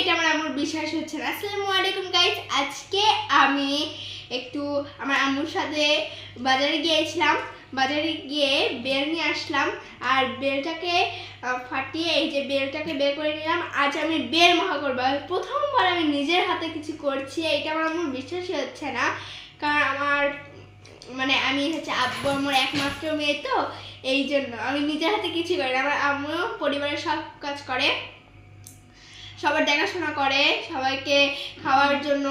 এটা আমার আম্মুর বিশ্বাস হচ্ছে না। আসসালামু আলাইকুম গাইস, আজকে আমি একটু আমার আম্মুর সাথে বাজারে গিয়েছিলাম। বাজারে গিয়ে বেল নিয়ে আসলাম আর বেলটাকে ফাটিয়ে এই যে বেলটাকে বের করে নিলাম। আজ আমি বেল মাখা করবো, প্রথমবার আমি নিজের হাতে কিছু করছি। এটা আমার আম্মুর বিশ্বাসই হচ্ছে না, কারণ আমার মানে আমি হচ্ছে আব্বু আমার একমাত্র মেয়ে, তো এই জন্য আমি নিজের হাতে কিছু করি না। আমার আম্মু পরিবারের সব কাজ করে, সবার দেখাশোনা করে, সবাইকে খাওয়ার জন্য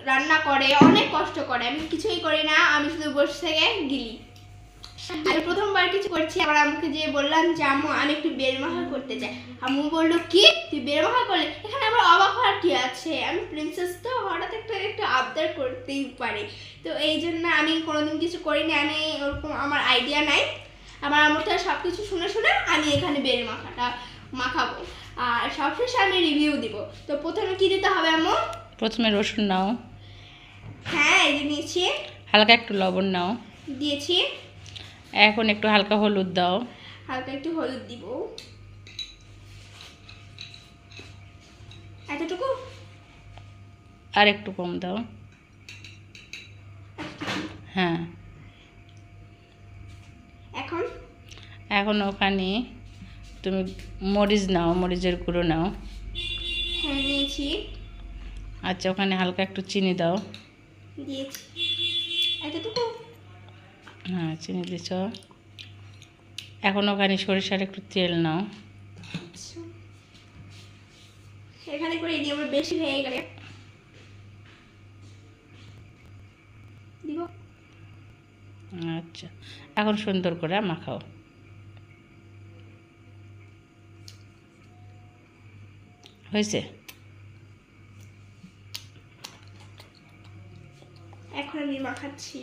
রান্না করে, অনেক কষ্ট করে। আমি কিছুই করি না, আমি শুধু বসে থেকে গিলি। আমি প্রথমবার কিছু করছি। আমার আম্মুকে যেয়ে বললাম যে আম্মু আমি একটু বেল মাখা করতে চাই। আম্মু বললো কি তুই বেল মাখা করলে? এখানে আবার অবাক হওয়ার কি আছে, আমি প্রিন্সেস, তো হঠাৎ একটু আবদার করতেই পারি। তো এই জন্য আমি কোনোদিন কিছু করিনি, আমি ওরকম আমার আইডিয়া নাই। আমার আম্মুর থেকে সব কিছু শুনে শুনে আমি এখানে বেল মাখাটা মাখাবো আর সবশেষে আমি রিভিউ দিব। তো প্রথমে কি দিতে হবে আম্মু? প্রথমে রসুন নাও। হ্যাঁ, এই যে নিয়েছি। হালকা একটু লবণ নাও। দিয়েছি। এখন একটু হালকা হলুদ দাও। হালকা একটু হলুদ দিব। এতটুকু? আর একটু কম দাও। হ্যাঁ। এখন ওখানে তুমি মরিচ নাও, মরিচের গুঁড়ো নাও। হ্যাঁ, নিয়েছি। আচ্ছা, ওখানে হালকা একটু চিনি দাও। দিয়েছি। এতটুকু? হ্যাঁ, চিনি দিছ। এখন ওখানে সরিষার একটু তেল নাও। এখানে করে দিই, আমার বেশি হয়ে গেলে দিব। আচ্ছা, এখন সুন্দর করে মাখাও। হয়েছে? এখন আমি মাখাচ্ছি।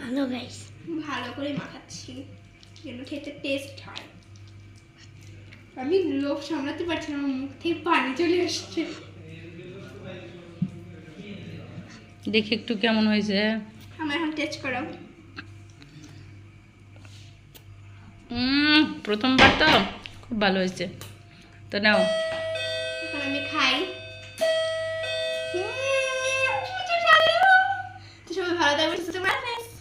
হ্যালো গাইস, ভালো করে মাখাচ্ছি যেন খেতে টেস্ট হয়। আমি লোভ সামলাতে পারছি না, আমার মুখ থেকে পানি চলে আসছে। দেখি একটু কেমন হয়েছে। আমি এখন টেস্ট করো। প্রথমবার তো খুব ভালো হয়েছে। তো নাও, এখন আমি খাই।